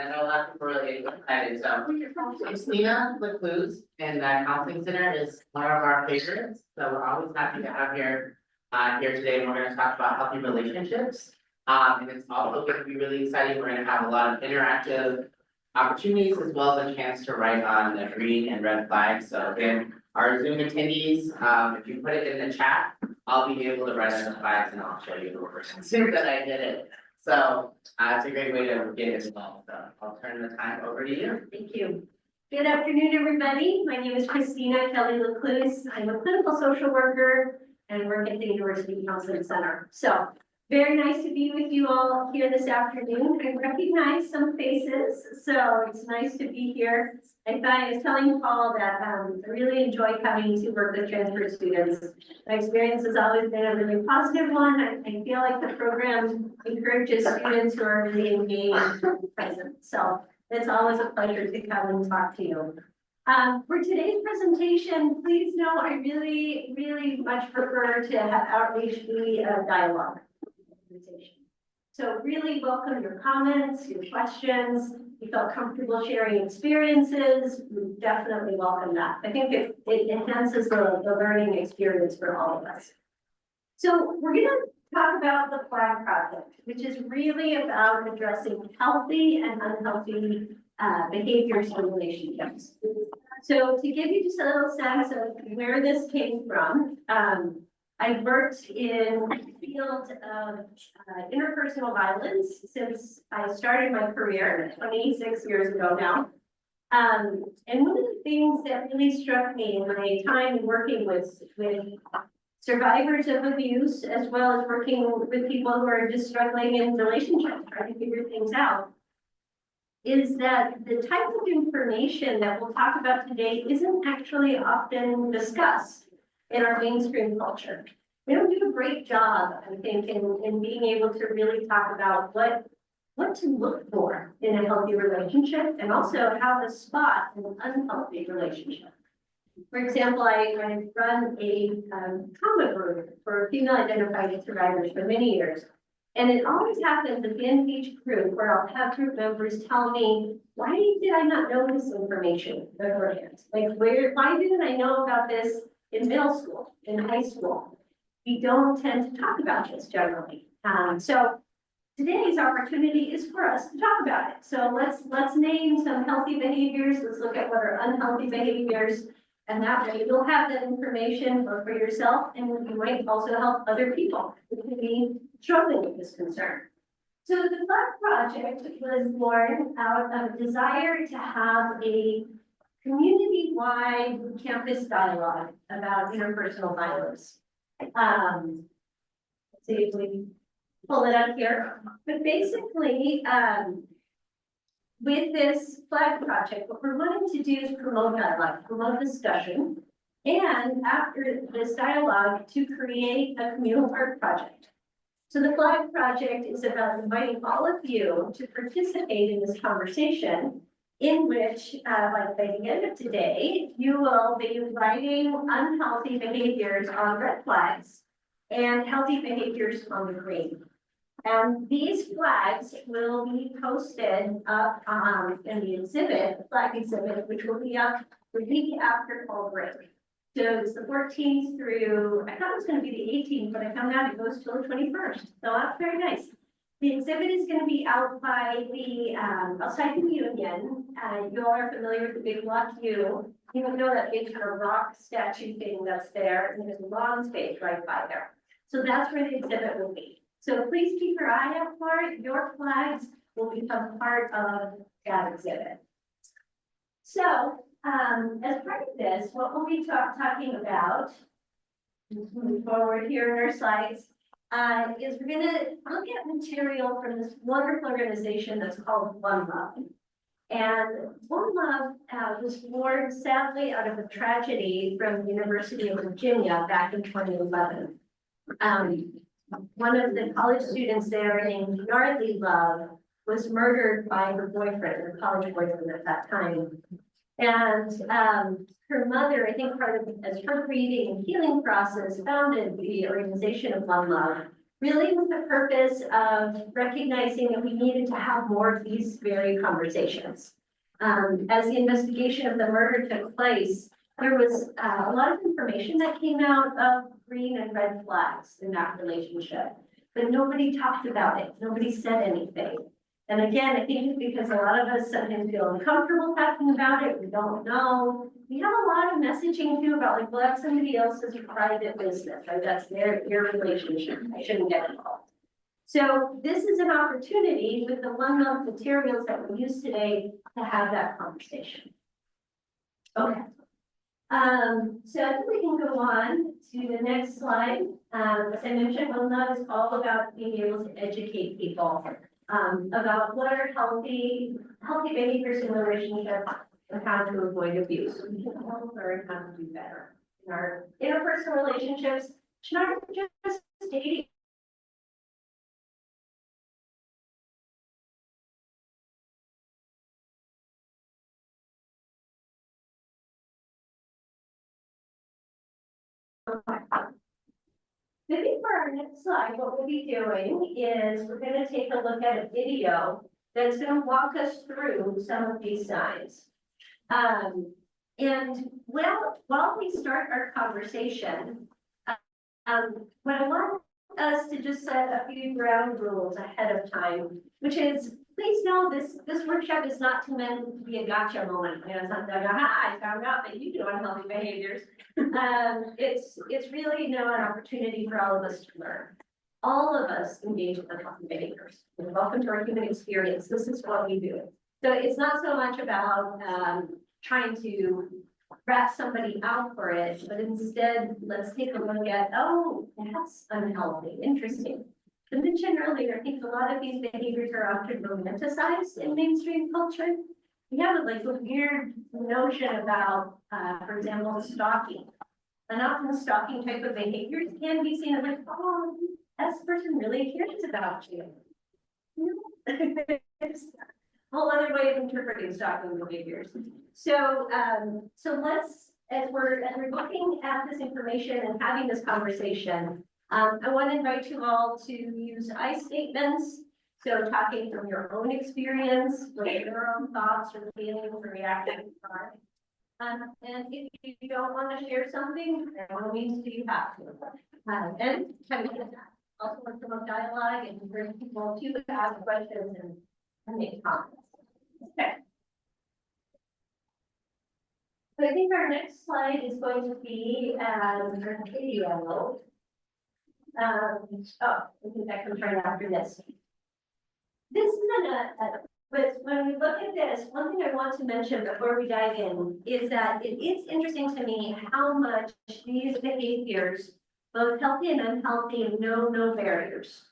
I know a lot of people are really excited, so. Christina LeCluse and that counseling center is one of our favorites, so we're always happy to have here today, and we're gonna talk about healthy relationships. And it's also gonna be really exciting, we're gonna have a lot of interactive opportunities as well as a chance to write on the green and red flags, so again, our Zoom attendees, if you put it in the chat, I'll be able to write on the flags and I'll show you the person that I did it. So, it's a great way to get involved, so I'll turn the time over to you. Thank you. Good afternoon, everybody. My name is Christina Kelly LeCluse. I'm a clinical social worker and work at the University Counseling Center. So very nice to be with you all here this afternoon. I recognize some faces, so it's nice to be here. I was telling Paul that I really enjoy coming to work with transfer students. My experience has always been a really positive one. I feel like the program encourages students who are really engaged and present. So it's always a pleasure to come and talk to you. For today's presentation, please know I really much prefer to have outreach be a dialogue. So really welcome your comments, your questions. If you felt comfortable sharing experiences, we definitely welcome that. I think it enhances the learning experience for all of us. So we're going to talk about the FLAG project, which is really about addressing healthy and unhealthy behaviors and relationships. So to give you just a little sense of where this came from, I've worked in the field of interpersonal violence since I started my career 26 years ago now. And one of the things that really struck me in my time working with survivors of abuse, as well as working with people who are just struggling in relationships, trying to figure things out, is that the type of information that we'll talk about today isn't actually often discussed in our mainstream culture. We don't do a great job, I think, in being able to really talk about what to look for in a healthy relationship and also how to spot an unhealthy relationship. For example, I run a trauma group for female identified survivors for many years. And it always happens at the end of each group where I'll have group members tell me, why did I not know this information beforehand? Like, why didn't I know about this in middle school, in high school? We don't tend to talk about this generally. So today's opportunity is for us to talk about it. So let's name some healthy behaviors. Let's look at what are unhealthy behaviors. And that way you'll have that information both for yourself and you might also help other people who can be struggling with this concern. So the FLAG project was born out of a desire to have a community-wide campus dialogue about interpersonal violence. Let's see if we pull it up here. But basically, with this FLAG project, what we're wanting to do is promote dialogue, promote discussion, and after this dialogue, to create a communal art project. So the FLAG project is about inviting all of you to participate in this conversation, in which, like by the end of today, you will be writing unhealthy behaviors on red flags and healthy behaviors on the green. And these flags will be posted up in the exhibit, the flag exhibit, which will be up the week after fall break. So it's the 14th through, I thought it was going to be the 18th, but I found out it goes till the 21st. So that's very nice. The exhibit is going to be out by the outside the Union. You all are familiar with the big block U. You don't know that big kind of rock statue thing that's there, and there's a lawn space right by there. So that's where the exhibit will be. So please keep your eye out for it. Your flags will become part of that exhibit. So as part of this, what we'll be talking about, moving forward here in our slides, is we're going to look at material from this wonderful organization that's called One Love. And One Love was born sadly out of a tragedy from the University of Virginia back in 2011. One of the college students there named Yardley Love was murdered by her boyfriend, her college boyfriend at that time. And her mother, I think part of as her grieving and healing process, founded the organization of One Love really with the purpose of recognizing that we needed to have more of these very conversations. As the investigation of the murder took place, there was a lot of information that came out of green and red flags in that relationship, but nobody talked about it. Nobody said anything. And again, I think it's because a lot of us sometimes feel uncomfortable talking about it. We don't know. We have a lot of messaging too about like, well, that's somebody else's private business, right? That's their relationship. I shouldn't get involved. So this is an opportunity with the 1 month materials that we use today to have that conversation. Okay. So I think we can go on to the next slide. As I mentioned, 1 month is all about being able to educate people about what are healthy behaviors in relationships and how to avoid abuse. We can all learn how to do better in our interpersonal relationships, not just dating. Maybe for our next slide, what we'll be doing is we're going to take a look at a video that's going to walk us through some of these signs. And while we start our conversation, what I want us to just set a few ground rules ahead of time, which is, please know this workshop is not meant to be a gotcha moment. You know, it's not like, aha, I found out that you do unhealthy behaviors. It's really an opportunity for all of us to learn. All of us engage in unhealthy behaviors. Welcome to our human experience. This is what we do. So it's not so much about trying to rat somebody out for it, but instead, let's take a look at, oh, that's unhealthy, interesting. I mentioned earlier, I think a lot of these behaviors are often romanticized in mainstream culture. We have like a weird notion about, for example, stalking. And often stalking type of behaviors can be seen as like, oh, this person really cares about you. It's a whole other way of interpreting stalking behaviors. So, let's, as we're looking at this information and having this conversation, I want to invite you all to use I statements. So talking from your own experience, what your own thoughts or feelings or reactions are. And if you don't want to share something, by all means, do you have to. And kind of also want some dialogue and bring people to ask questions and make comments. Okay. So I think our next slide is going to be a video. I think that comes right after this. This isn't but when we look at this, one thing I want to mention before we dive in is that it is interesting to me how much these behaviors, both healthy and unhealthy, know no barriers.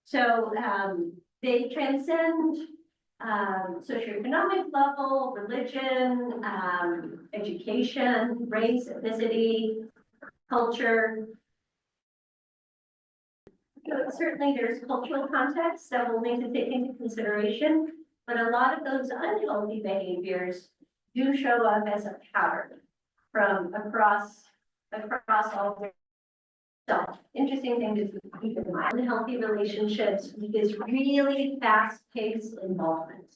So they transcend socioeconomic level, religion, education, race, ethnicity, culture. So certainly there's cultural context that we'll need to take into consideration, but a lot of those unhealthy behaviors do show up as a pattern from across all. So interesting thing to keep in mind. Unhealthy relationships is really fast-paced involvement.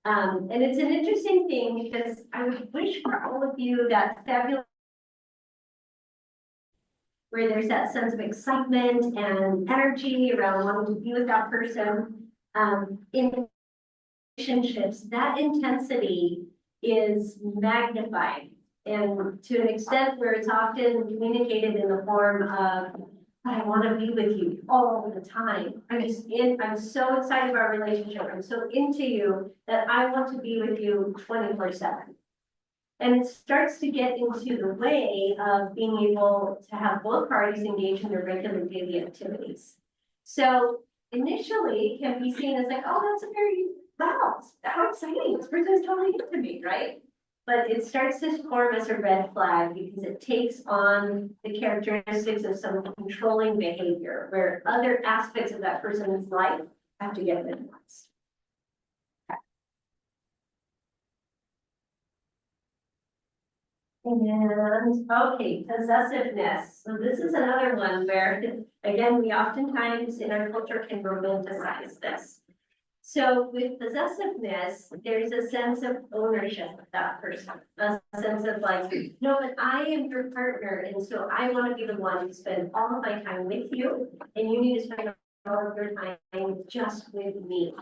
And it's an interesting thing because I would wish for all of you that fabulous where there's that sense of excitement and energy around wanting to be with that person. In relationships, that intensity is magnified, and to an extent where it's often communicated in the form of, I want to be with you all the time. I'm so excited about our relationship. I'm so into you that I want to be with you 24/7. And it starts to get into the way of being able to have both parties engage in their regular daily activities. So initially it can be seen as like, oh, that's a very, wow, how exciting. This person is totally into me, right? But it starts to form as a red flag because it takes on the characteristics of some controlling behavior where other aspects of that person's life have to get minimized. And, okay, possessiveness. So this is another one where, again, we oftentimes in our culture can romanticize this. So with possessiveness, there's a sense of ownership of that person, a sense of like, no, but I am your partner, and so I want to be the one to spend all of my time with you, and you need to spend all of your time just with me.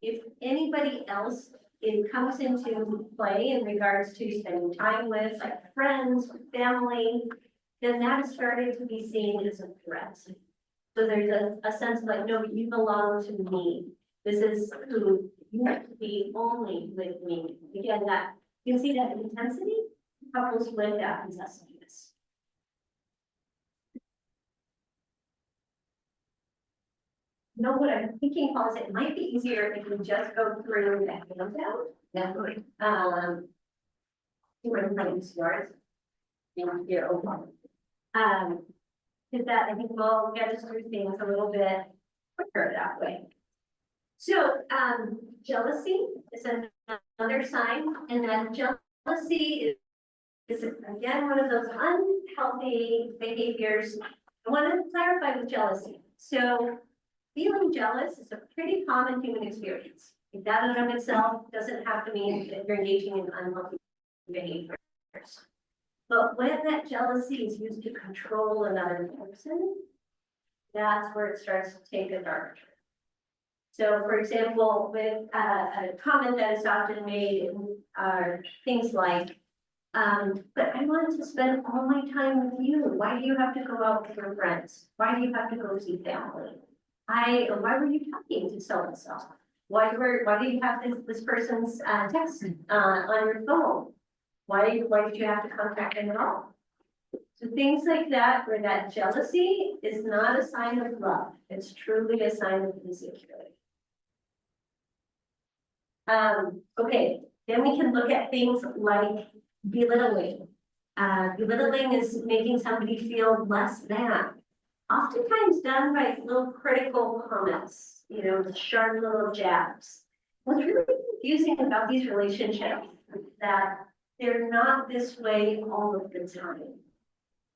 If anybody else it comes into play in regards to spending time with, like friends, family, then that is starting to be seen as a threat. So there's a sense of like, no, you belong to me. This is who you have to be only with me. Again, that you can see that intensity couples with that possessiveness. You know what I'm thinking, Paul, is it might be easier if we just go through the handout. Definitely. You want to use yours? Thank you. Because that I think will get us through things a little bit quicker that way. So, jealousy is another sign, and that jealousy is again one of those unhealthy behaviors. I want to clarify with jealousy. So, feeling jealous is a pretty common human experience. That in and of itself doesn't have to mean that you're engaging in unhealthy behaviors. But when that jealousy is used to control another person, that's where it starts to take a dark turn. So for example, with a comment that is often made are things like, but I want to spend all my time with you. Why do you have to go out with your friends? Why do you have to go see family? Why were you talking to so-and-so? Why do you have this person's text on your phone? Why did you have to contact them at all? So things like that, where that jealousy is not a sign of love. It's truly a sign of insecurity. Okay, then we can look at things like belittling. Belittling is making somebody feel less than. Oftentimes done by little critical comments, you know, sharp little jabs. What's really confusing about these relationships is that they're not this way all of the time,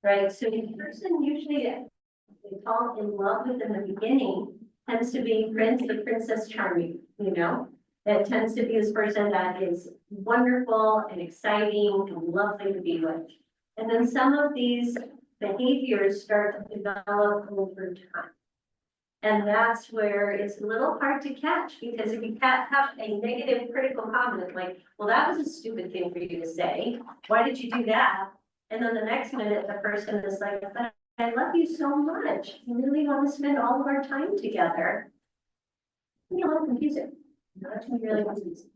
right? So the person usually they fall in love with in the beginning tends to be the Princess Charming, you know? That tends to be this person that is wonderful and exciting and lovely to be with. And then some of these behaviors start to develop over time. And that's where it's a little hard to catch, because if you have a negative critical comment, like, well, that was a stupid thing for you to say. Why did you do that? And then the next minute, the person is like, but I love you so much. I really want to spend all of our time together. You know, confusing. Not really confusing.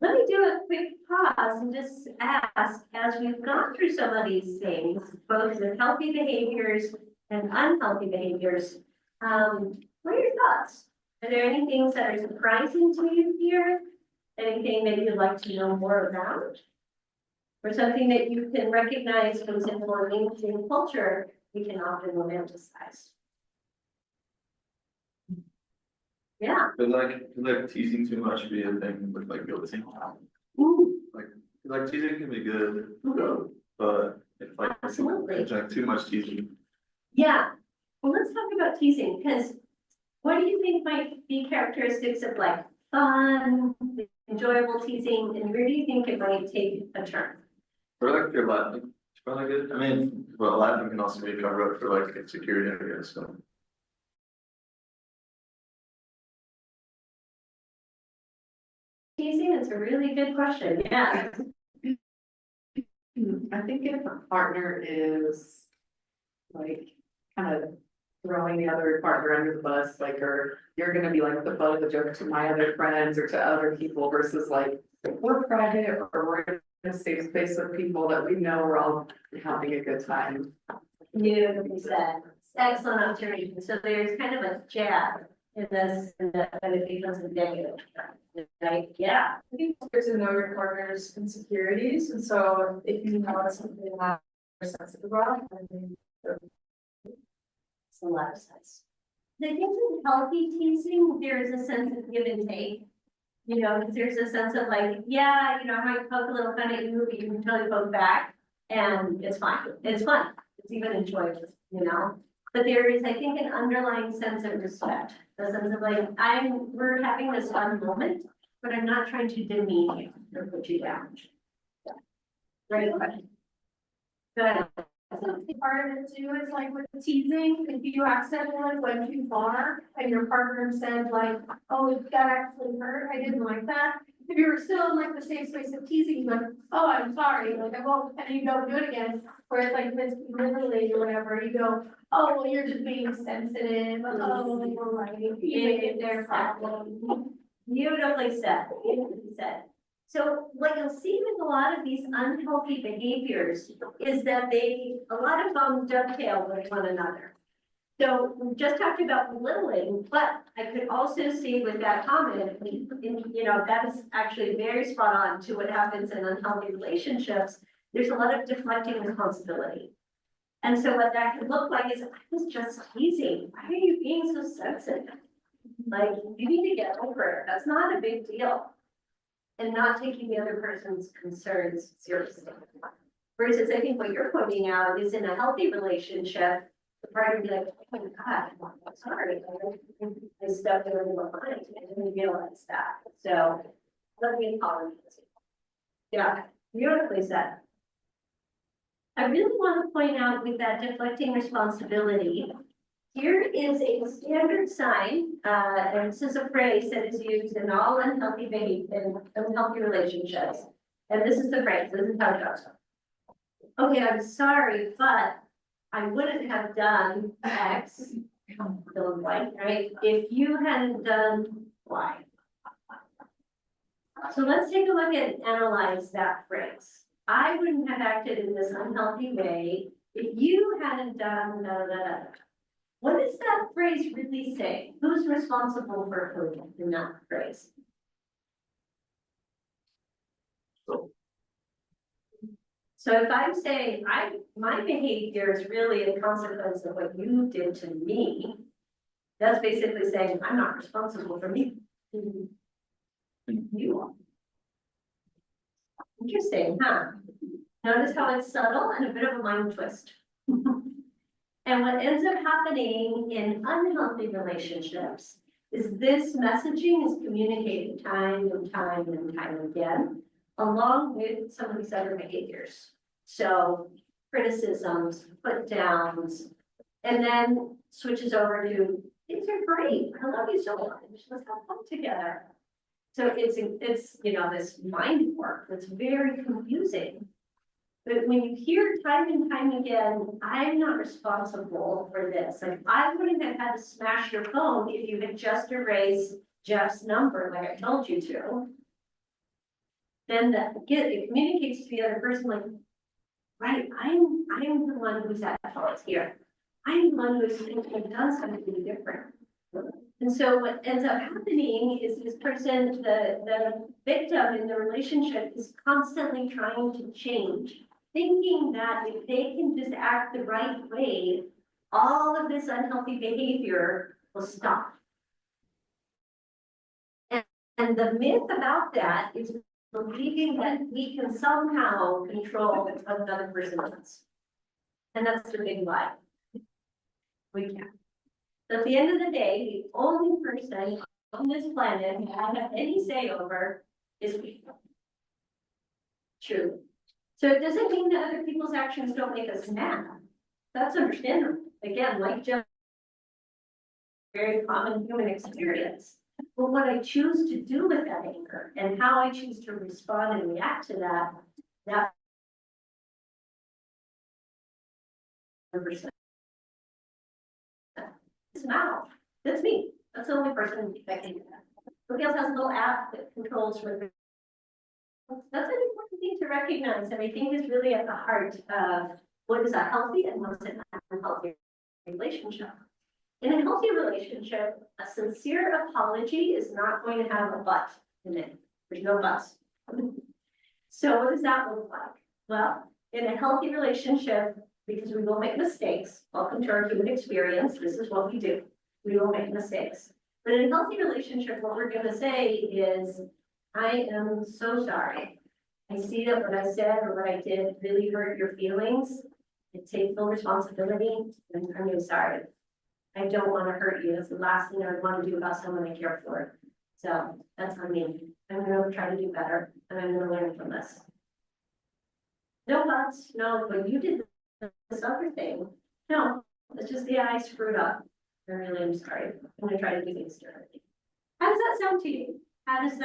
Let me do a quick pause and just ask, as we've gone through some of these things, both with healthy behaviors and unhealthy behaviors, what are your thoughts? Are there any things that are surprising to you here? Anything that you'd like to know more about? Or something that you can recognize from simple in culture, we can often romanticize? Yeah. But like teasing too much be a thing with like guilty. Ooh, Like teasing can be good, but if like, absolutely. it's like too much teasing. Yeah. Well, let's talk about teasing, because what do you think might be characteristics of like fun, enjoyable teasing, and where do you think it might take a turn? Or like if you're laughing, it's probably good. I mean, well, laughing can also be covered up for like insecurity, I guess, so. Teasing is a really good question. Yeah. I think if a partner is like kind of throwing the other partner under the bus, like, or you're gonna be like the butt of the joke to my other friends or to other people versus like, we're private or we're in a safe space with people that we know we're all having a good time. You said, excellent observation. So there's kind of a jab in this, and that it becomes a negative, right? Yeah. I think there's to know your partner's insecurities, and so if you know it's something that you're sensitive about, I think It's a lot of sense. I think in healthy teasing, there is a sense of give and take. You know, 'cause there's a sense of like, yeah, you know, I might poke a little fun at you, but you can totally poke back. And it's fine, it's fun, it's even enjoyable, you know? But there is, I think, an underlying sense of respect, a sense of like, we're having this fun moment, but I'm not trying to demean you or put you down. Great question. Go ahead. Part of it too is like with teasing, if you accidentally went too far and your partner said like, oh, that actually hurt, I didn't like that. If you were still in like the safe space of teasing, you're like, oh, I'm sorry, like I won't, and you don't do it again. Whereas like if it's literally or whatever, you go, oh, well, you're just being sensitive, oh, you're right, you make it their problem. Beautifully said, beautifully said. So what you'll see with a lot of these unhealthy behaviors is that a lot of them dovetail with one another. So we just talked about belittling, but I could also see with that comment, you know, that is actually very spot on to what happens in unhealthy relationships. There's a lot of deflecting responsibility. And so what that could look like is, I was just teasing. Why are you being so sensitive? Like, you need to get over it. That's not a big deal. And not taking the other person's concerns seriously. Versus, I think what you're pointing out is in a healthy relationship, the partner would be like, oh my God, I'm sorry. I stepped over the line. I didn't realize that. So let me apologize. Yeah, beautifully said. I really want to point out with that deflecting responsibility, here is a standard sign, and this is a phrase that is used in all unhealthy behavior, unhealthy relationships. And this is the phrase, this is how it goes. Okay, I'm sorry, but I wouldn't have done X, fill in blank, right? If you hadn't done Y. So let's take a look at analyze that phrase. I wouldn't have acted in this unhealthy way if you hadn't done da da da da. What is that phrase really saying? Who's responsible for who in that phrase? So if I'm saying my behavior is really a consequence of what you did to me, that's basically saying I'm not responsible for me. You are. Interesting, huh? Notice how it's subtle and a bit of a mind twist. And what ends up happening in unhealthy relationships is this messaging is communicated time and time and time again, along with some of these other behaviors. So criticisms, put downs, and then switches over to, things are great, I love you so much, let's have fun together. So it's you know, this mind work that's very confusing. But when you hear time and time again, I'm not responsible for this. Like, I wouldn't have had to smash your phone if you had just erased Jeff's number like I told you to. Then it communicates to the other person like, right, I'm the one who's at fault here. I'm the one who's done something different. And so what ends up happening is this person, the victim in the relationship is constantly trying to change, thinking that if they can just act the right way, all of this unhealthy behavior will stop. And the myth about that is believing that we can somehow control what another person does. And that's the big lie. We can't. So at the end of the day, the only person on this planet who I have any say over is me. True. So it doesn't mean that other people's actions don't make us mad. That's understandable. Again, like Jeff, very common human experience. But what I choose to do with that anger and how I choose to respond and react to that, it's now. That's me. That's the only person that can do that. Somebody else has a little app that controls for. That's an important thing to recognize, and I think is really at the heart of what is a healthy and what's an unhealthy relationship. In a healthy relationship, a sincere apology is not going to have a but in it. There's no buts. So what does that look like? Well, in a healthy relationship, because we will make mistakes, welcome to our human experience, this is what we do. We will make mistakes. But in a healthy relationship, what we're going to say is, I am so sorry. I see that what I said or what I did really hurt your feelings. I take full responsibility and I'm really sorry. I don't want to hurt you. That's the last thing I would want to do about someone I care for. So that's on me. I'm gonna try to do better and I'm gonna learn from this. No buts, no, but you did this other thing. No, it's just the I screwed up. I really am sorry. I'm gonna try to do things differently. How does that sound to you? How does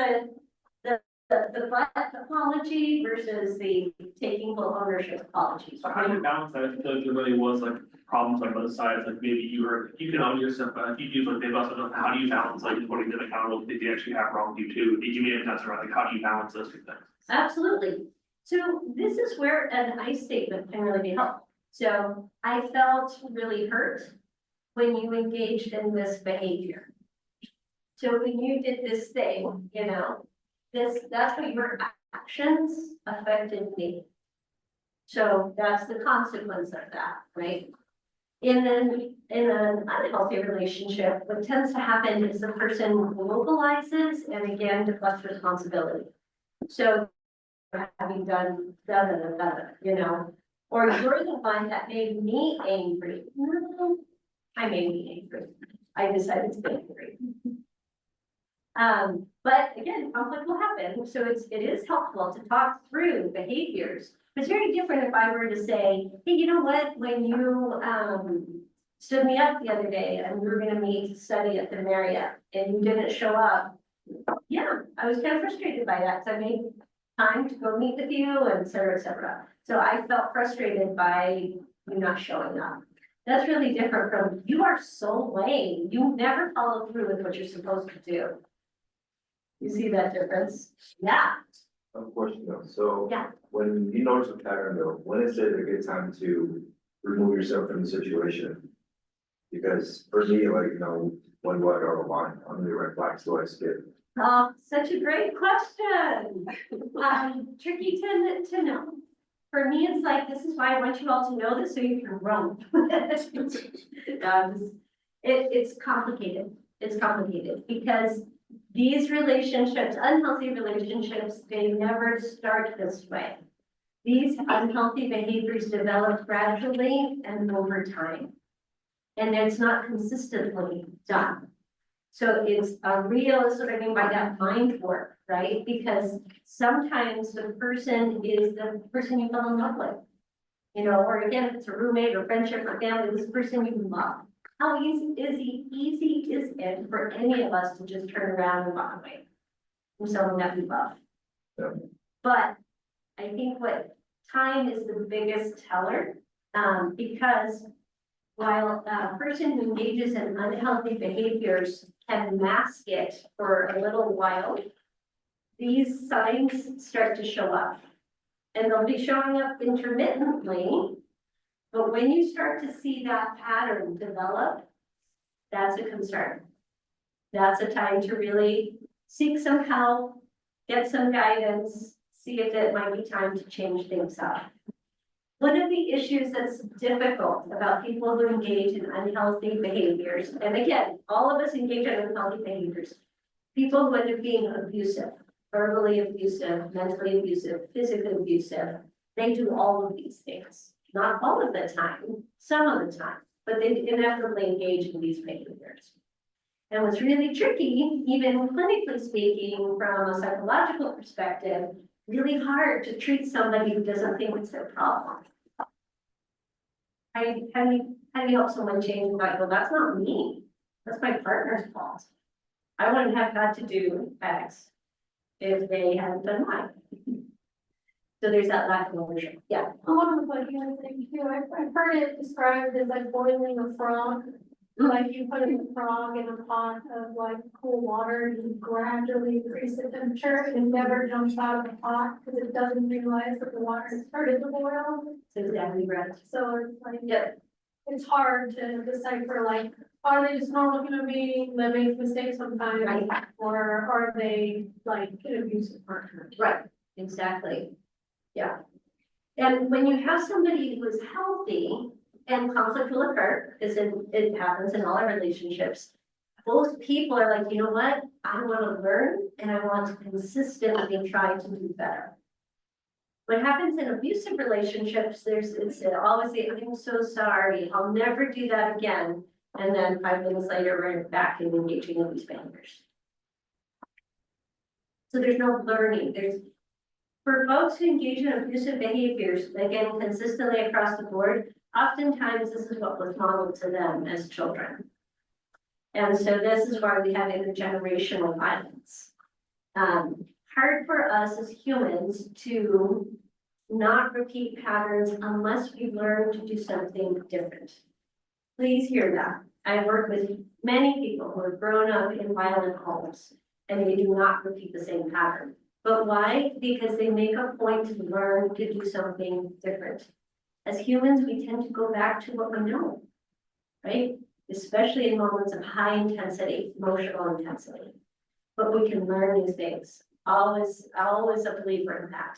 the butt apology versus the taking full ownership apologies? So how do you balance that? I feel like there really was like problems on both sides, like maybe you can own yourself, but if you do like they've also done, how do you balance like holding them accountable if they actually have wronged you too? Did you mean that's right? Like how do you balance those two things? Absolutely. So this is where an I statement can really be helpful. So I felt really hurt when you engaged in this behavior. So when you did this thing, you know, that's what your actions affected me. So that's the consequence of that, right? In an unhealthy relationship, what tends to happen is the person mobilizes and again deflects responsibility. So having done, you know, or you're the one that made me angry. No, I made me angry. I decided to be angry. But again, conflict will happen. So it is helpful to talk through behaviors. It's very different if I were to say, hey, you know what, when you, stood me up the other day and we were gonna meet to study at the Marriott and you didn't show up. Yeah, I was kind of frustrated by that because I made time to go meet with you and et cetera, et cetera. So I felt frustrated by you not showing up. That's really different from, you are so lame, you never follow through with what you're supposed to do. You see that difference? Yeah, Of course, you know, so. Yeah. When you notice a pattern though, when is it a good time to remove yourself from the situation? Because for me, like, you know, when do I draw the line? How many red flags do I skip? such a great question. Tricky to know. For me, it's like, this is why I want you all to know this so you can run. It's complicated. It's complicated because these relationships, unhealthy relationships, they never start this way. These unhealthy behaviors develop gradually and over time. And it's not consistently done. So it's a real, that's what I mean by that mind work, right? Because sometimes the person is the person you fell in love with. You know, or again, if it's a roommate or friendship or family, this person you love. How easy is it for any of us to just turn around and walk away from someone that we love? Yeah. But I think what time is the biggest teller, because while a person who engages in unhealthy behaviors can mask it for a little while, these signs start to show up. And they'll be showing up intermittently, but when you start to see that pattern develop, that's a concern. That's a time to really seek some help, get some guidance, see if it might be time to change things up. One of the issues that's difficult about people who engage in unhealthy behaviors, and again, all of us engage in unhealthy behaviors, people who end up being abusive, verbally abusive, mentally abusive, physically abusive, they do all of these things. Not all of the time, some of the time, but they inevitably engage in these behaviors. And what's really tricky, even clinically speaking, from a psychological perspective, really hard to treat somebody who doesn't think it's their problem. How do you help someone change and like, well, that's not me. That's my partner's fault. I wouldn't have had to do X if they hadn't done mine. So there's that lack of ownership. Yeah. Along with like the other thing too, I've heard it described as like boiling a frog. Like you put a frog in a pot of like cool water and you gradually increase the temperature and it never jumps out of the pot because it doesn't realize that the water has started to boil. So exactly right. So it's like, Yep. it's hard to decipher like, are they just normal human beings that make mistakes sometimes? Right. Or are they like an abusive partner? Right, exactly. Yeah. And when you have somebody who is healthy, and conflict will occur, because it happens in all our relationships. Both people are like, you know what? I want to learn and I want to consistently try to do better. What happens in abusive relationships, it's always the, I'm so sorry, I'll never do that again. And then 5 minutes later, we're back in engaging in these behaviors. So there's no learning, for folks who engage in abusive behaviors, again, consistently across the board, oftentimes this is what was modeled to them as children. And so this is why we have intergenerational violence. Hard for us as humans to not repeat patterns unless we learn to do something different. Please hear that. I work with many people who have grown up in violent homes and they do not repeat the same pattern. But why? Because they make a point to learn to do something different. As humans, we tend to go back to what we know, right? Especially in moments of high intensity, emotional intensity. But we can learn new things. Always a believer in that.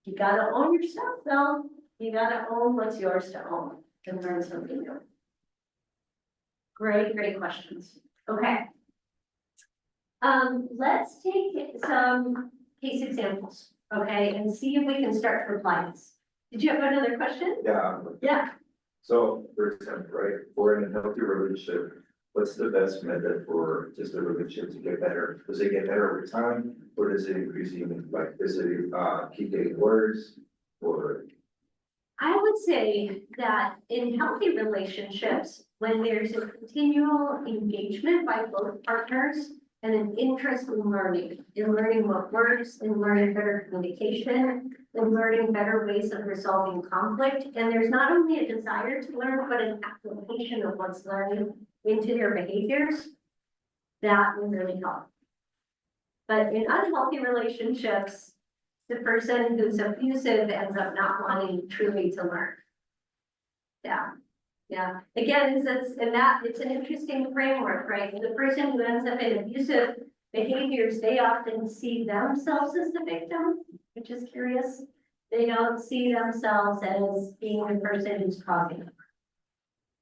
You gotta own yourself though. You gotta own what's yours to own and learn something new. Great questions. Okay. Let's take some case examples, okay, and see if we can start to apply this. Did you have another question? Yeah, Yeah. so for example, right, for an unhealthy relationship, what's the best method for just the relationship to get better? Does it get better over time, or does it increase even, like, does it keep getting worse, or? I would say that in healthy relationships, when there's a continual engagement by both partners and an interest in learning what works, in learning better communication, in learning better ways of resolving conflict, and there's not only a desire to learn, but an application of what's learned into their behaviors, that will really help. But in unhealthy relationships, the person who's abusive ends up not wanting truly to learn. Yeah. Again, it's an interesting framework, right? The person who ends up in abusive behaviors, they often see themselves as the victim, which is curious. They don't see themselves as being the person who's causing it.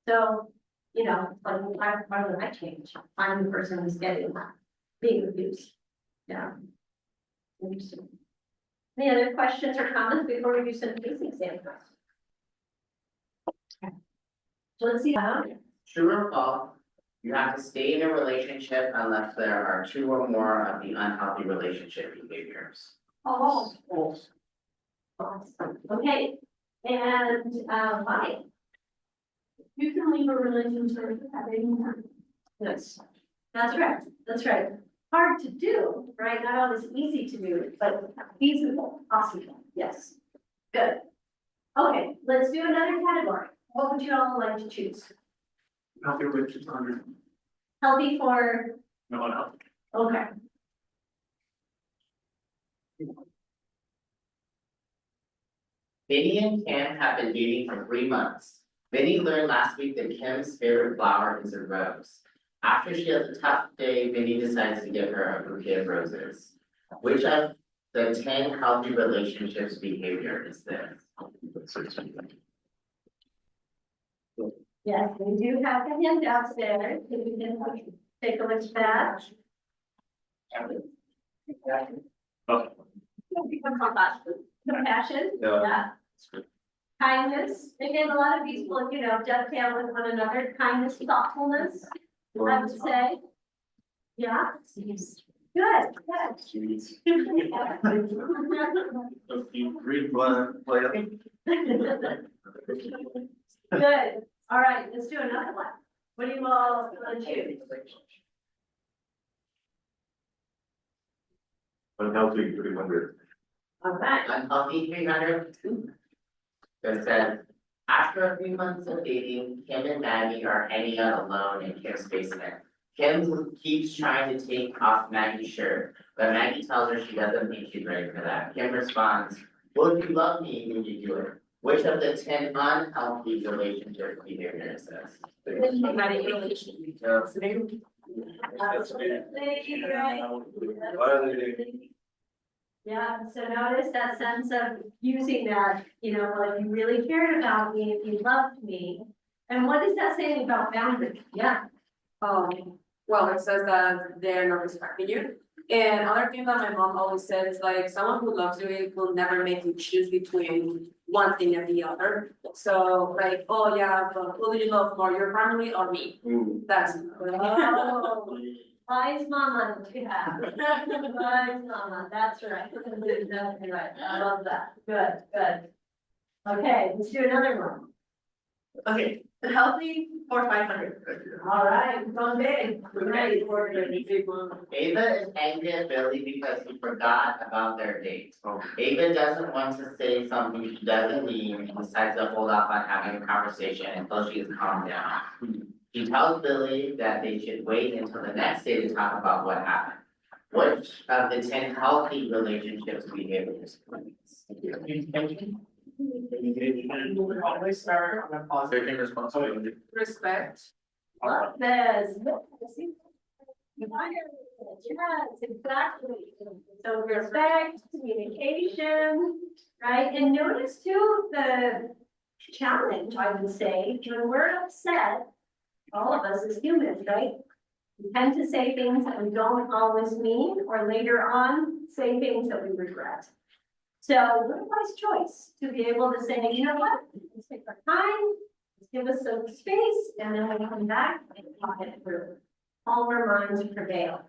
So, like, why would I change? I'm the person who's being abused. Yeah. Interesting. Any other questions or comments before we do some case examples? So let's see. True or false, you have to stay in a relationship unless there are 2 or more of the unhealthy relationship behaviors. Oh, Okay, and why? you can leave a relationship at any time. Yes, that's right. Hard to do, right? Not always easy to do, but feasible, possible, yes. Good. Okay, let's do another category. What would you all like to choose? Healthy relationships, 100, Healthy for, no one else. okay. Vinny and Kim have been dating for 3 months. Vinny learned last week that Kim's favorite flower is a rose. After she has a tough day, Vinny decides to give her a bouquet of roses. Which of the 10 healthy relationships behavior is this? Yes, we do have the handouts there. If you can take a look at that. Compassion, yeah. Kindness, again, a lot of these will, dovetail with one another, kindness, thoughtfulness, I would say. Yeah. Good. Read one, play up. Good, all right, let's do another one. What do you all want to choose? Unhealthy, 300. All right, Unhealthy 300. That says, after a few months of dating, Kim and Maggie are hanging out alone in Kim's basement. Kim keeps trying to take off Maggie's shirt, but Maggie tells her she doesn't think she's ready for that. Kim responds, well, if you love me, then you do it. Which of the 10 unhealthy relationship behaviors is this? Why are they doing? yeah, so notice that sense of using that, well, if you really cared about me, if you loved me. And what is that saying about boundaries? Yeah, Well, it says that they're not respecting you, And other thing that my mom always said is like, someone who loves you will never make you choose between one thing and the other. So like, oh yeah, but who do you love more, your family or me? Ooh. That's. Oh, wise mama, yeah. Wise mama, that's right. That's exactly right. I love that. Good, good. Okay, let's do another one. Okay, the healthy for 500. All right, go big. Right. Ava is angry at Billy because he forgot about their date. Ava doesn't want to say something she doesn't mean and decides to hold off on having a conversation until she is calmed down. She tells Billy that they should wait until the next day to talk about what happened. Which of the 10 healthy relationships behaviors? Always start on a positive. Taking responsibility. Respect. Yes. Yes, exactly. So respect, communication, right? And notice too, the challenge, I would say, when we're upset, all of us as humans, right? We tend to say things that we don't always mean, or later on, say things that we regret. So what a wise choice to be able to say, you know what, let's take our time, let's give us some space, and then we'll come back and talk it through. Calmer minds prevail.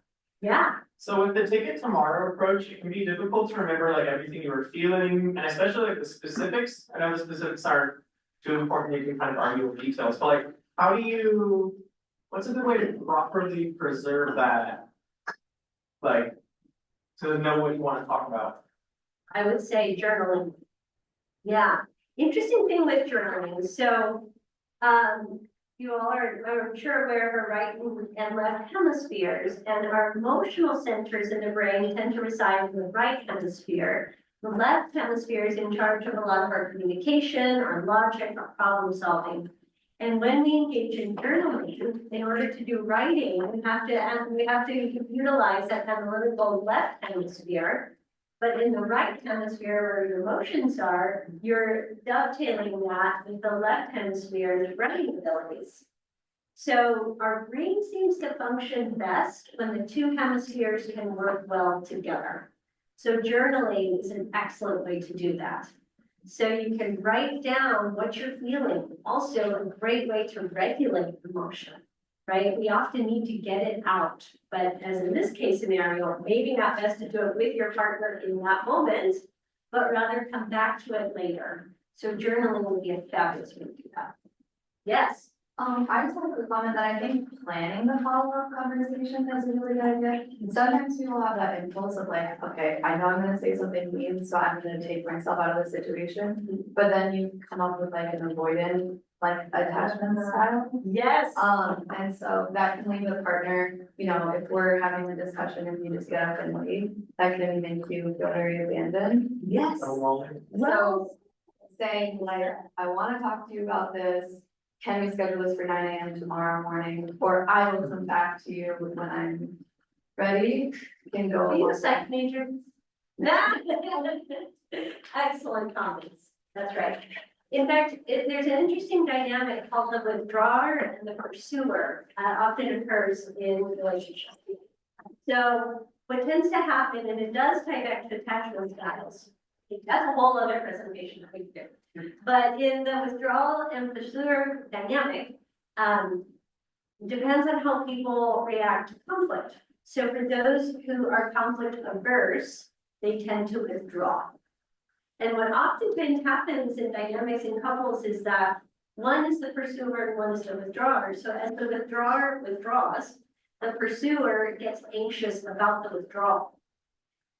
Yeah, So with the ticket tomorrow approach, it can be difficult to remember like everything you were feeling, and especially like the specifics. I know the specifics aren't too important, you can kind of argue with details, but like, how do you, what's a good way to properly preserve that? Like, to know what you wanna talk about? I would say journaling. Yeah, interesting thing with journaling, so, you all are, I'm sure aware of our right and left hemispheres, and our emotional centers in the brain tend to reside in the right hemisphere. The left hemisphere is in charge of a lot of our communication, our logic, our problem solving. And when we engage in journaling, in order to do writing, we have to utilize that analytical left hemisphere. But in the right hemisphere where your emotions are, you're dovetailing that with the left hemisphere's writing abilities. So our brain seems to function best when the two hemispheres can work well together. So journaling is an excellent way to do that. So you can write down what you're feeling, also a great way to regulate emotion, right? We often need to get it out, but as in this case scenario, maybe not best to do it with your partner in that moment, but rather come back to it later. So journaling would be a fabulous way to do that. Yes. I just want to comment that I think planning the follow-up conversation is a really good idea. Sometimes people have that impulse of like, okay, I know I'm gonna say something mean, so I'm gonna take myself out of the situation. But then you come up with like an avoidant, like attachment style. Yes. And so that can leave the partner, you know, if we're having a discussion and you just get up and leave, that can make you feel very abandoned. Yes. So saying like, I wanna talk to you about this. Can we schedule this for 9 AM tomorrow morning? Or I will come back to you when I'm ready. You can go. Are you a along. psych major? Excellent comments. That's right. In fact, there's an interesting dynamic called the withdrawer and the pursuer, often occurs in relationships. So what tends to happen, and it does tie back to attachment styles, that's a whole other presentation that we do. But in the withdrawal and pursuer dynamic, depends on how people react to conflict. So for those who are conflict averse, they tend to withdraw. And what often happens in dynamics in couples is that one is the pursuer and one is the withdrawer. So as the withdrawer withdraws, the pursuer gets anxious about the withdrawal.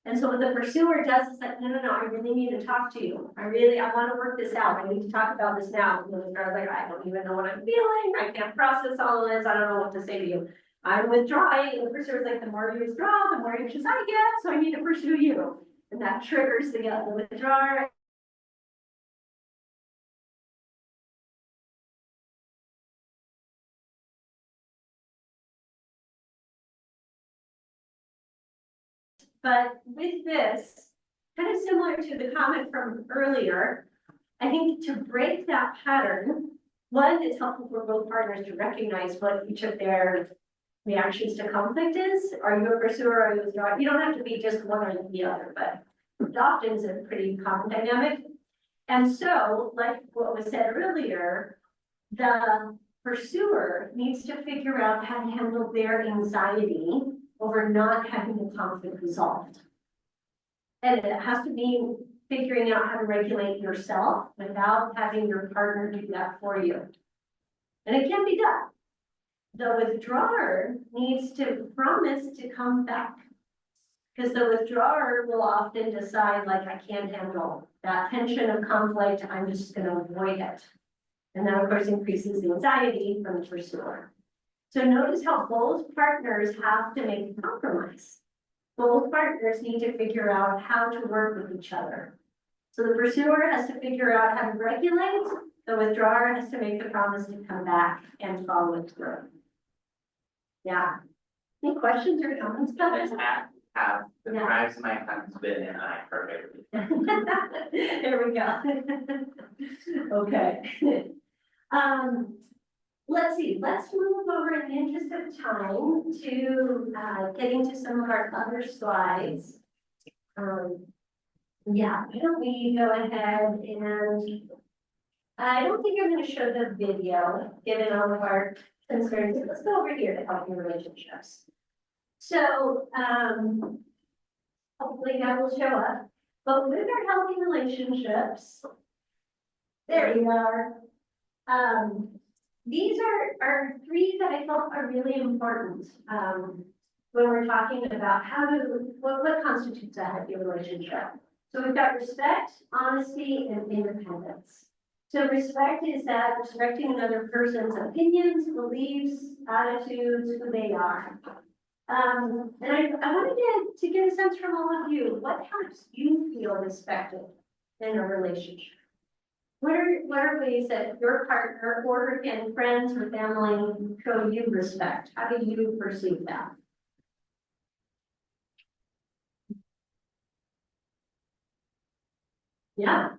And so what the pursuer does is like, no, I really need to talk to you. I want to work this out. I need to talk about this now. And the withdrawer's like, I don't even know what I'm feeling. I can't process all of this. I don't know what to say to you. I'm withdrawing. And the pursuer's like, the more you withdraw, the more anxious I get. So I need to pursue you. And that triggers the withdrawer. But with this, kind of similar to the comment from earlier, I think to break that pattern, one, it's helpful for both partners to recognize what each of their reactions to conflict is. Are you a pursuer or are you a withdrawer? You don't have to be just one or the other, but it often is a pretty common dynamic. And so, like what was said earlier, the pursuer needs to figure out how to handle their anxiety over not having the conflict resolved. And it has to be figuring out how to regulate yourself without having your partner do that for you. And it can be done. The withdrawer needs to promise to come back. Because the withdrawer will often decide, like, I can't handle that tension of conflict, I'm just gonna avoid it. And that, of course, increases the anxiety from the pursuer. So notice how both partners have to make a compromise. Both partners need to figure out how to work with each other. So the pursuer has to figure out how to regulate, the withdrawer has to make the promise to come back and follow it through. Yeah. Any questions or comments about This this? have Yeah. describes my husband and I perfectly. There we go. Okay. Let's see, let's move over in the interest of time to, getting to some of our other slides. Yeah, why don't we go ahead and, I don't think I'm gonna show the video, given all of our concerns. Let's go over here to healthy relationships. So, hopefully that will show up, but with our healthy relationships, there you are. These are three that I felt are really important, when we're talking about what constitutes a healthy relationship. So we've got respect, honesty, and independence. So respect is that respecting another person's opinions, beliefs, attitudes, who they are. And I wanted to get a sense from all of you, what helps you feel respected in a relationship? What are ways that your partner or again, friends or family show you respect? How do you perceive that? Yeah,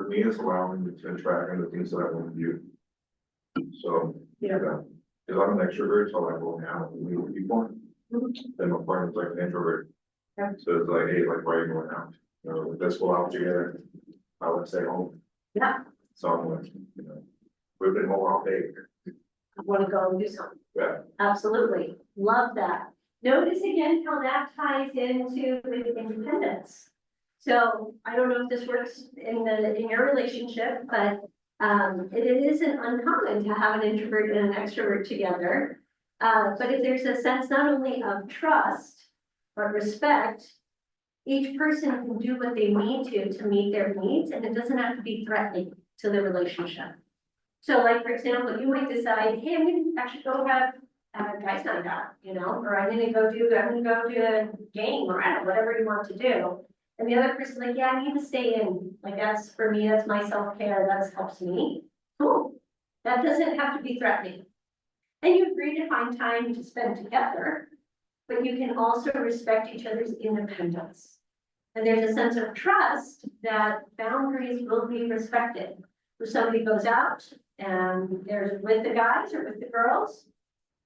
For me, it's allowing me to interact in the things that I want to do. So, Yeah. because I'm an extrovert, so I go out and meet with people. Then my partner's like an introvert. Yeah. So it's like, hey, like, why are you going out? You know, let's go out together. I would stay home. Yeah. So I'm like, you know, we've been home all day. I want to go and do something. Yeah. Absolutely, love that. Notice again how that ties into with independence. So I don't know if this works in your relationship, but it isn't uncommon to have an introvert and an extrovert together. But if there's a sense not only of trust, but respect, each person can do what they need to meet their needs, and it doesn't have to be threatening to the relationship. So like, for example, you might decide, hey, I'm gonna actually go have a guys night out, you know, or I'm gonna go to a game or I don't know, whatever you want to do. And the other person's like, yeah, I need to stay in, like, that's for me, that's my self-care, that helps me. Cool, that doesn't have to be threatening. And you agree to find time to spend together, but you can also respect each other's independence. And there's a sense of trust that boundaries will be respected. If somebody goes out and they're with the guys or with the girls,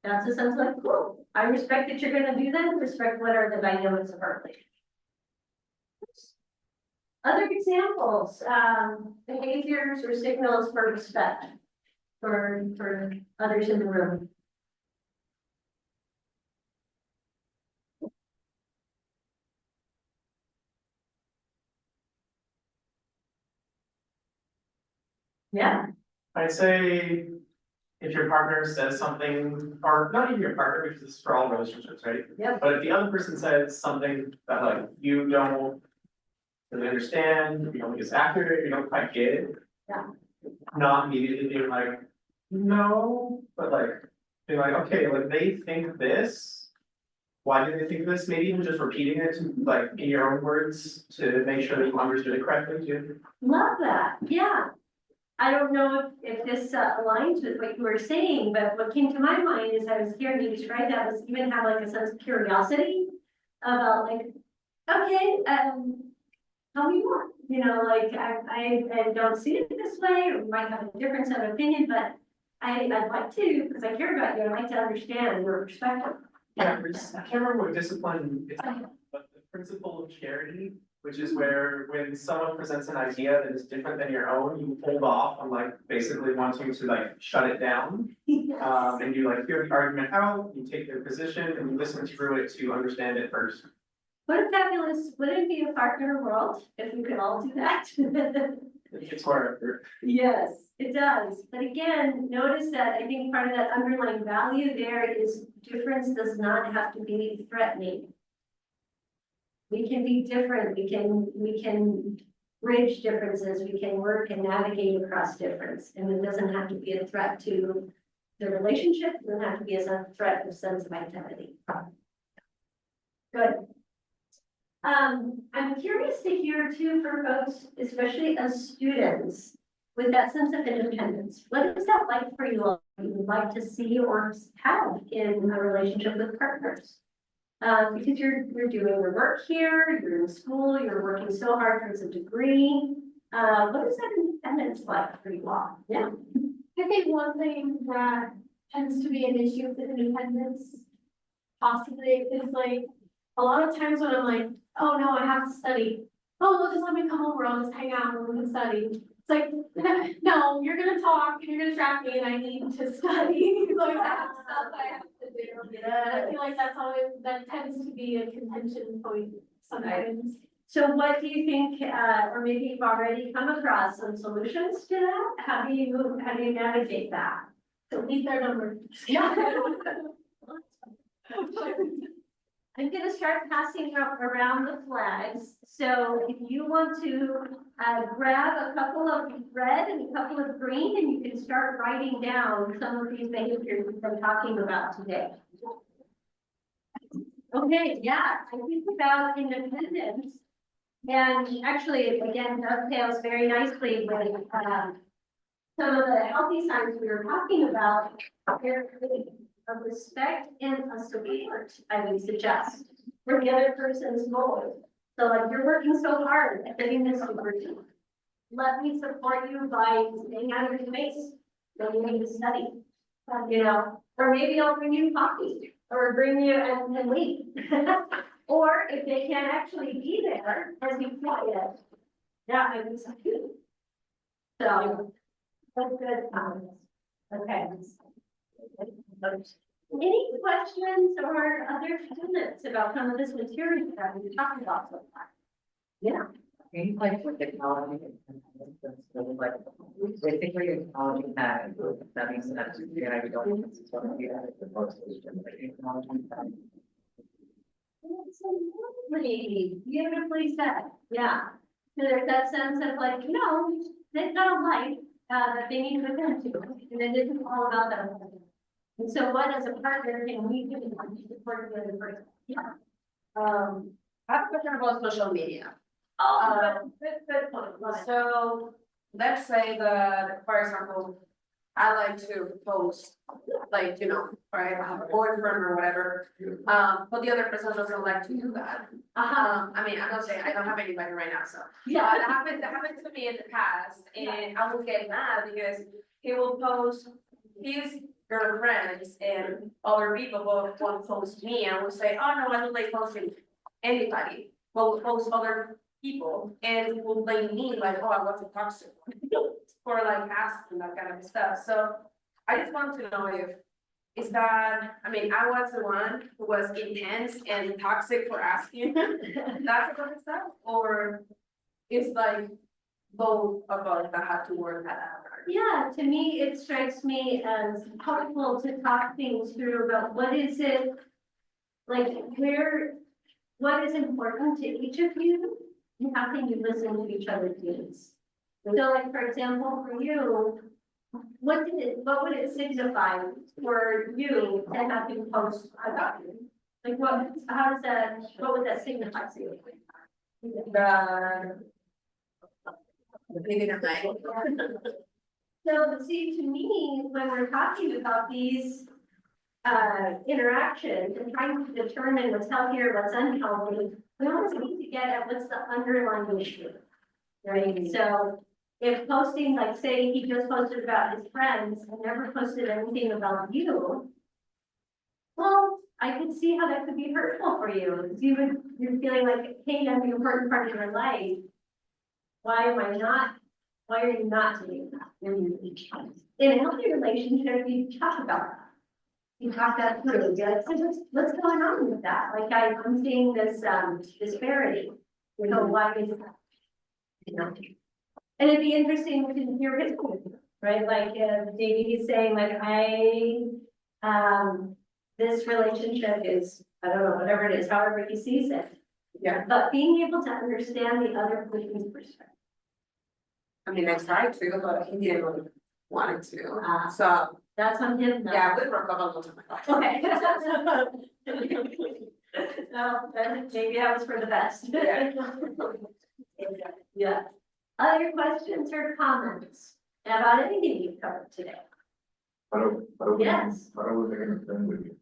that's a sense like, cool, I respect that you're gonna do that, respect what are the dynamics of our relationship. Other examples, behaviors or signals for respect for others in the room. Yeah, I'd say if your partner says something, or not even your partner, because this is for all relationships, right? Yep. But if the other person says something that like you don't really understand, you don't think it's accurate, you don't quite get it. Yeah. Not immediately being like, no, but like, being like, okay, like they think this. Why do they think this? Maybe even just repeating it to, like in your own words to make sure that you understood it correctly too. love that, yeah. I don't know if this aligns with what you were saying, but what came to my mind as I was hearing you describe that was even have like a sense of curiosity about like, okay, tell me more, you know, like I don't see it this way, or we might have a different set of opinion, but I'd like to, because I care about you, I'd like to understand your perspective. Yeah, I can't remember what discipline it's, but the principle of charity, which is where when someone presents an idea that is different than your own, you hold off on like basically wanting to like shut it down. And you like hear the argument out, you take their position and you listen through it to understand it first. What a fabulous, wouldn't it be a partner world if we could all do that? It's where, Yes, it does. But again, notice that I think part of that underlying value there is difference does not have to be threatening. We can be different, we can bridge differences, we can work and navigate across difference. And it doesn't have to be a threat to the relationship, it doesn't have to be a threat of sense of identity. Good. I'm curious to hear too for folks, especially as students, with that sense of independence. What is that like for you all? You would like to see or have in a relationship with partners? Because you're doing your work here, you're in school, you're working so hard towards a degree. What is that independence like for you all? Yeah. I think one thing that tends to be an issue with independence, possibly, is like, a lot of times when I'm like, oh no, I have to study. Oh, well, just let me come over, I'll just hang out and we can study. It's like, no, you're gonna talk and you're gonna distract me and I need to study. Like, I have stuff I have to do. I feel like that's always, that tends to be a contention point sometimes. So what do you think, or maybe you've already come across some solutions to that? How do you navigate that? Delete their number. Yeah. I'm gonna start passing around the flags. So if you want to grab a couple of red and a couple of green, and you can start writing down some of these behaviors we've been talking about today. Okay, yeah, I think about independence. And actually, again, dovetails very nicely with some of the healthy signs we were talking about. A respect and a support, I would suggest, for the other person's goals. So like, you're working so hard at getting this degree. Let me support you by staying out of your face when you need to study. You know, or maybe I'll bring you coffee or bring you and leave. Or if they can't actually be there as you quiet, that might be something too. So that's good. Okay. Any questions or other comments about some of this material that we talked about so far? Yeah. Things like with technology, like basically technology has, that means that you don't, it's sort of, the most technology. Absolutely, beautifully said, yeah. So there's that sense of like, you know, they've got a life that they need to attend to, and it isn't all about them. And so what as a partner can we do to support the other person? Yeah. I have a question about social media. Good point. Love it. So let's say that, for example, I like to post, like, you know, right, I have a boyfriend or whatever. But the other person doesn't like to do that. I mean, I'm not saying I don't have anybody right now, so. Yeah. That happened to me in the past, and I would get mad because he will post his girlfriends and other people will want to post me and will say, oh no, I don't like posting anybody. But will post other people and will blame me like, oh, I was a toxic for like asking that kind of stuff. So I just want to know if, is that, I mean, I was the one who was intense and toxic for asking that kind of stuff, or is like both of us that have to work that out? Yeah, to me, it strikes me as helpful to talk things through about what is it, like what is important to each of you, and how can you listen to each other's needs? So like, for example, for you, what would it signify for you to have you post about you? Like what would that signify to you? So see, to me, when we're talking about these interactions and trying to determine what's healthy or what's unhealthy, we always need to get at what's the underlying issue, right? So if posting, like say he just posted about his friends and never posted anything about you, well, I could see how that could be hurtful for you. Because you're feeling like, hey, I'm an important part of your life. Why am I not? Why are you not doing that? In a healthy relationship, you talk about that. You talk that through. You're like, so what's going on with that? Like I'm seeing this disparity. You know, why is that? You know? And it'd be interesting to hear his point of view, right? Like Davey is saying, like this relationship is, I don't know, whatever it is, however he sees it. Yeah. But being able to understand the other person's perspective. I mean, I tried to, but he didn't really want it to, so, That's on him now. yeah, we broke up a little time ago. Okay. No, then maybe that was for the best. Yeah. Yeah. Other questions or comments about anything you've covered today? How do we, Yes. how do we make an friend with you?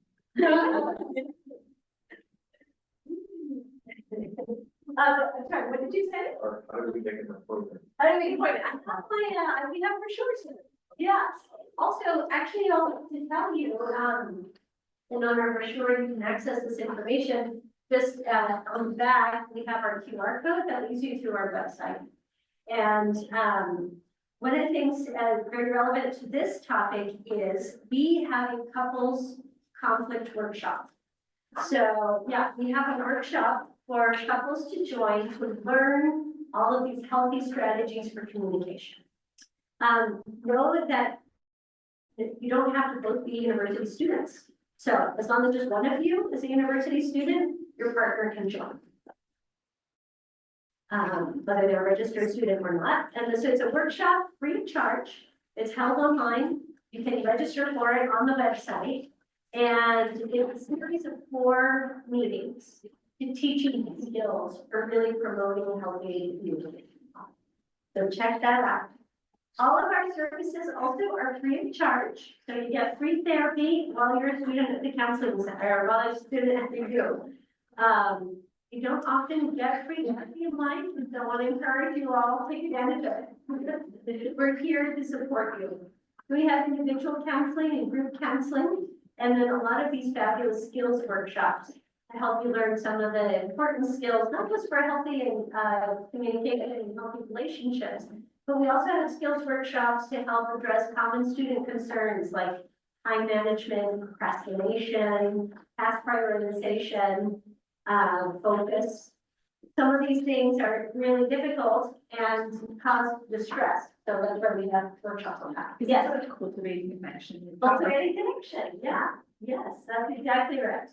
I'm sorry, what did you say? Or how do we make an appointment? I don't make a point. I have my, we have brochures. Yeah. Also, actually, I'll to tell you, and on our brochure, you can access this information. Just, on the back, we have our QR code that leads you to our website. And, one of the things, very relevant to this topic is we have a couples conflict workshop. So, yeah, we have a workshop for couples to join to learn all of these healthy strategies for communication. Know that you don't have to both be university students. So as long as just one of you is a university student, your partner can join. Whether they're a registered student or not. And so it's a workshop free of charge. It's held online. You can register for it on the website. And it's a series of 4 meetings to teach you these skills for really promoting healthy communication. So check that out. All of our services also are free of charge. So you get free therapy while you're a student at the counseling center, or while you're a student at the U. You don't often get free therapy in life, and so I want to encourage you all to take advantage of it. We're here to support you. We have individual counseling and group counseling, and then a lot of these fabulous skills workshops to help you learn some of the important skills, not just for healthy and communication and healthy relationships, but we also have skills workshops to help address common student concerns like time management, procrastination, task prioritization, focus. Some of these things are really difficult and cause distress. So that's why we have workshops on that. Yes. Cultivating connection. Cultivating connection, yeah, yes, that's exactly right.